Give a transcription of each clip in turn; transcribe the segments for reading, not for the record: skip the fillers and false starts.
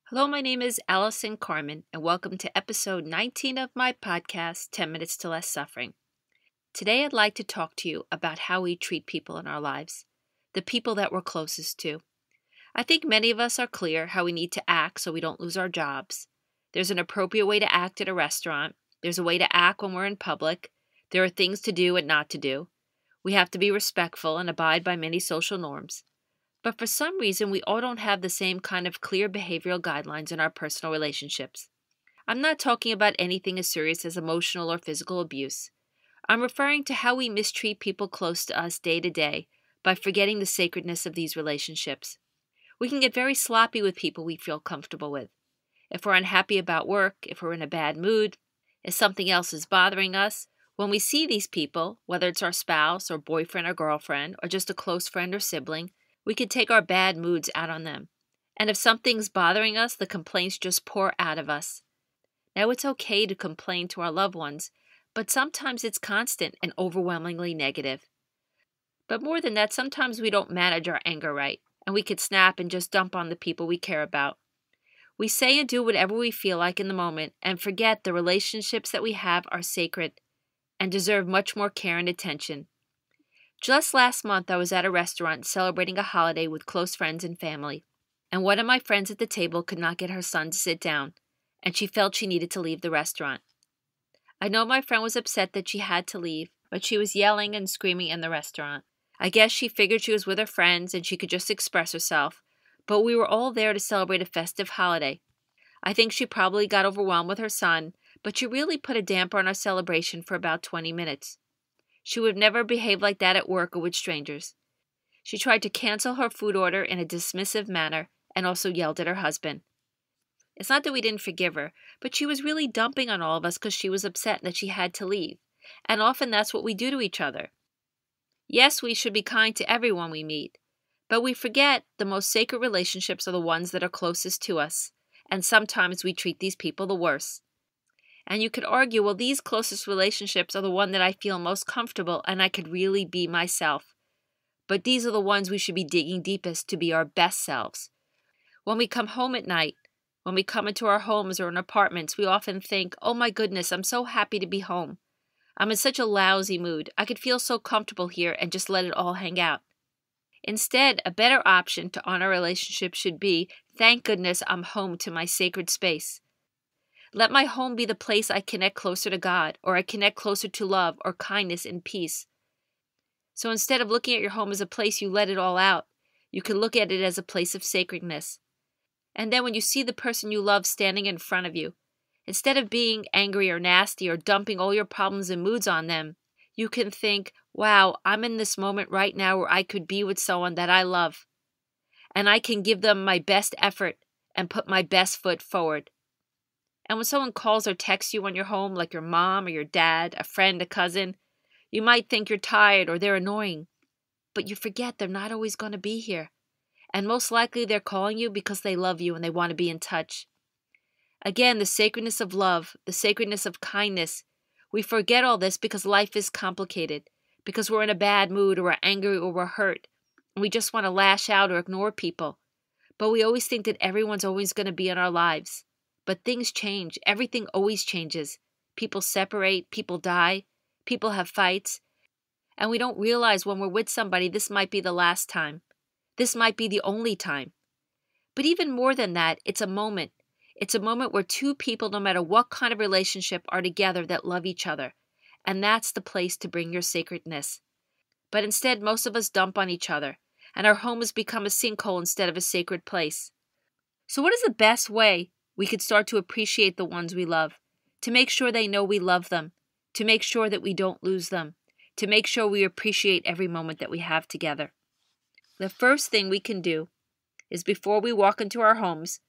Hello, my name is Allison Carmen, and welcome to episode 19 of my podcast, 10 Minutes to Less Suffering. Today, I'd like to talk to you about how we treat people in our lives, the people that we're closest to. I think many of us are clear how we need to act so we don't lose our jobs. There's an appropriate way to act at a restaurant. There's a way to act when we're in public. There are things to do and not to do. We have to be respectful and abide by many social norms. But for some reason, we all don't have the same kind of clear behavioral guidelines in our personal relationships. I'm not talking about anything as serious as emotional or physical abuse. I'm referring to how we mistreat people close to us day to day by forgetting the sacredness of these relationships. We can get very sloppy with people we feel comfortable with. If we're unhappy about work, if we're in a bad mood, if something else is bothering us, when we see these people, whether it's our spouse or boyfriend or girlfriend or just a close friend or sibling, we can take our bad moods out on them. And if something's bothering us, the complaints just pour out of us. Now, it's okay to complain to our loved ones, but sometimes it's constant and overwhelmingly negative. But more than that, sometimes we don't manage our anger right, and we could snap and just dump on the people we care about. We say and do whatever we feel like in the moment and forget the relationships that we have are sacred and deserve much more care and attention. Just last month, I was at a restaurant celebrating a holiday with close friends and family, and one of my friends at the table could not get her son to sit down, and she felt she needed to leave the restaurant. I know my friend was upset that she had to leave, but she was yelling and screaming in the restaurant. I guess she figured she was with her friends and she could just express herself, but we were all there to celebrate a festive holiday. I think she probably got overwhelmed with her son, but she really put a damper on our celebration for about 20 minutes. She would never behave like that at work or with strangers. She tried to cancel her food order in a dismissive manner and also yelled at her husband. It's not that we didn't forgive her, but she was really dumping on all of us because she was upset that she had to leave. And often that's what we do to each other. Yes, we should be kind to everyone we meet, but we forget the most sacred relationships are the ones that are closest to us, and sometimes we treat these people the worst. And you could argue, well, these closest relationships are the one that I feel most comfortable and I could really be myself. But these are the ones we should be digging deepest to be our best selves. When we come home at night, when we come into our homes or in apartments, we often think, oh my goodness, I'm so happy to be home. I'm in such a lousy mood. I could feel so comfortable here and just let it all hang out. Instead, a better option to honor relationships should be, thank goodness I'm home to my sacred space. Let my home be the place I connect closer to God, or I connect closer to love or kindness and peace. So instead of looking at your home as a place you let it all out, you can look at it as a place of sacredness. And then when you see the person you love standing in front of you, instead of being angry or nasty or dumping all your problems and moods on them, you can think, wow, I'm in this moment right now where I could be with someone that I love. And I can give them my best effort and put my best foot forward. And when someone calls or texts you when you're home, like your mom or your dad, a friend, a cousin, you might think you're tired or they're annoying. But you forget they're not always going to be here. And most likely they're calling you because they love you and they want to be in touch. Again, the sacredness of love, the sacredness of kindness. We forget all this because life is complicated, because we're in a bad mood or we're angry or we're hurt, and we just want to lash out or ignore people. But we always think that everyone's always going to be in our lives. But things change. Everything always changes. People separate, people die, people have fights, and we don't realize when we're with somebody this might be the last time. This might be the only time. But even more than that, it's a moment. It's a moment where two people, no matter what kind of relationship, are together that love each other. And that's the place to bring your sacredness. But instead, most of us dump on each other, and our home has become a sinkhole instead of a sacred place. So what is the best way we could start to appreciate the ones we love, to make sure they know we love them, to make sure that we don't lose them, to make sure we appreciate every moment that we have together? The first thing we can do is before we walk into our homes,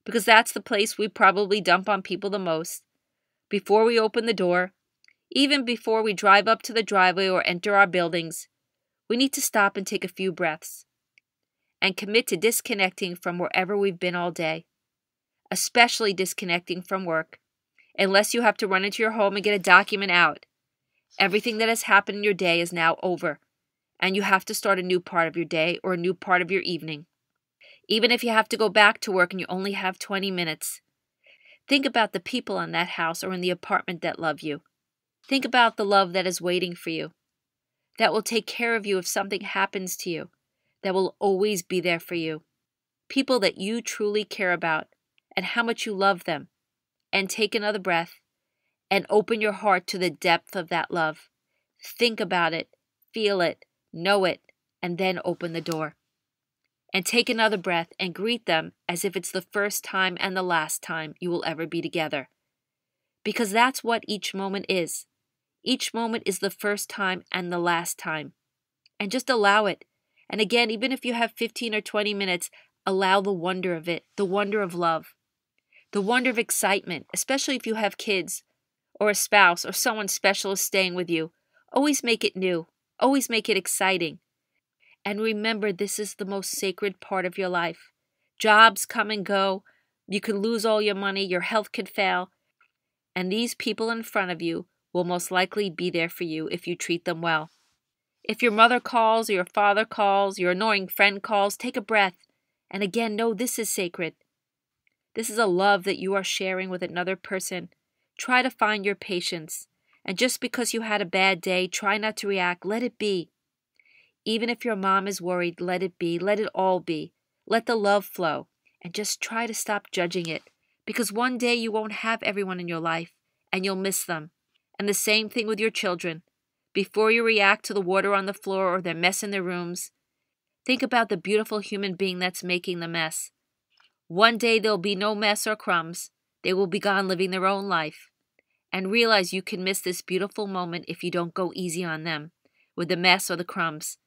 because that's the place we probably dump on people the most, before we open the door, even before we drive up to the driveway or enter our buildings, we need to stop and take a few breaths and commit to disconnecting from wherever we've been all day, especially disconnecting from work, unless you have to run into your home and get a document out. Everything that has happened in your day is now over, and you have to start a new part of your day or a new part of your evening. Even if you have to go back to work and you only have 20 minutes, think about the people in that house or in the apartment that love you. Think about the love that is waiting for you, that will take care of you if something happens to you, that will always be there for you. People that you truly care about and how much you love them. And take another breath and open your heart to the depth of that love. Think about it, feel it, know it, and then open the door. And take another breath and greet them as if it's the first time and the last time you will ever be together. Because that's what each moment is. Each moment is the first time and the last time. And just allow it. And again, even if you have 15 or 20 minutes, allow the wonder of it, the wonder of love, the wonder of excitement, especially if you have kids or a spouse or someone special is staying with you. Always make it new. Always make it exciting. And remember, this is the most sacred part of your life. Jobs come and go. You could lose all your money. Your health could fail. And these people in front of you will most likely be there for you if you treat them well. If your mother calls or your father calls, your annoying friend calls, take a breath. And again, know this is sacred. This is a love that you are sharing with another person. Try to find your patience. And just because you had a bad day, try not to react. Let it be. Even if your mom is worried, let it be. Let it all be. Let the love flow. And just try to stop judging it. Because one day you won't have everyone in your life, and you'll miss them. And the same thing with your children. Before you react to the water on the floor or their mess in their rooms, think about the beautiful human being that's making the mess. One day there'll be no mess or crumbs. They will be gone living their own life. And realize you can miss this beautiful moment if you don't go easy on them with the mess or the crumbs.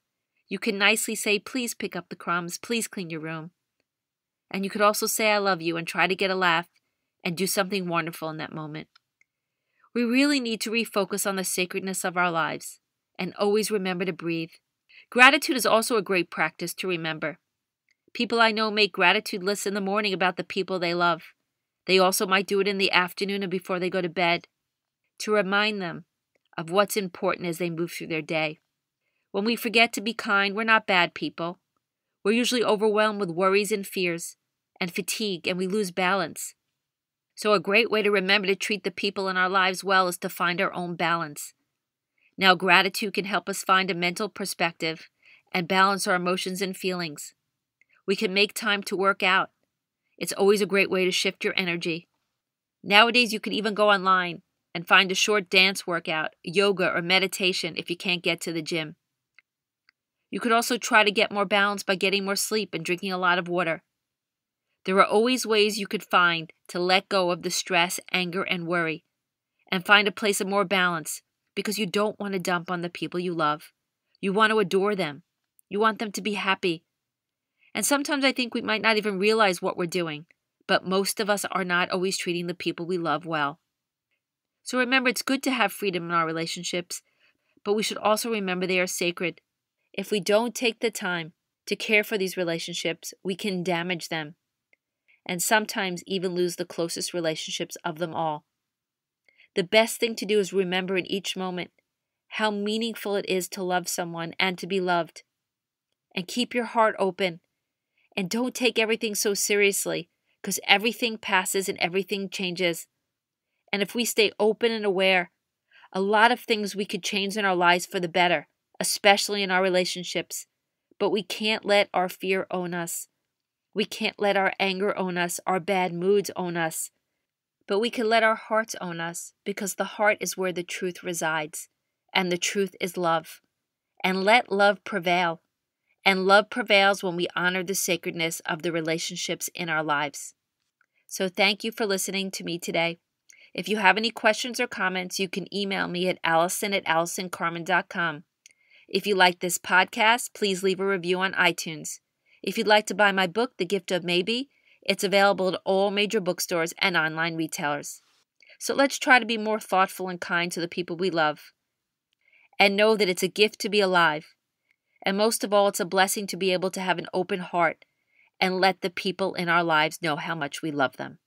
You can nicely say, please pick up the crumbs, please clean your room. And you could also say, I love you, and try to get a laugh and do something wonderful in that moment. We really need to refocus on the sacredness of our lives and always remember to breathe. Gratitude is also a great practice to remember. People I know make gratitude lists in the morning about the people they love. They also might do it in the afternoon and before they go to bed to remind them of what's important as they move through their day. When we forget to be kind, we're not bad people. We're usually overwhelmed with worries and fears and fatigue, and we lose balance. So a great way to remember to treat the people in our lives well is to find our own balance. Now, gratitude can help us find a mental perspective and balance our emotions and feelings. We can make time to work out. It's always a great way to shift your energy. Nowadays, you can even go online and find a short dance workout, yoga, or meditation if you can't get to the gym. You could also try to get more balance by getting more sleep and drinking a lot of water. There are always ways you could find to let go of the stress, anger, and worry, and find a place of more balance because you don't want to dump on the people you love. You want to adore them. You want them to be happy. And sometimes I think we might not even realize what we're doing, but most of us are not always treating the people we love well. So remember, it's good to have freedom in our relationships, but we should also remember they are sacred. If we don't take the time to care for these relationships, we can damage them, and sometimes even lose the closest relationships of them all. The best thing to do is remember in each moment how meaningful it is to love someone and to be loved. And keep your heart open. And don't take everything so seriously, because everything passes and everything changes. And if we stay open and aware, a lot of things we could change in our lives for the better, especially in our relationships. But we can't let our fear own us. We can't let our anger own us, our bad moods own us. But we can let our hearts own us, because the heart is where the truth resides, and the truth is love. And let love prevail. And love prevails when we honor the sacredness of the relationships in our lives. So thank you for listening to me today. If you have any questions or comments, you can email me at allison@allisoncarmen.com. If you like this podcast, please leave a review on iTunes. If you'd like to buy my book, The Gift of Maybe, it's available at all major bookstores and online retailers. So let's try to be more thoughtful and kind to the people we love. And know that it's a gift to be alive. And most of all, it's a blessing to be able to have an open heart and let the people in our lives know how much we love them.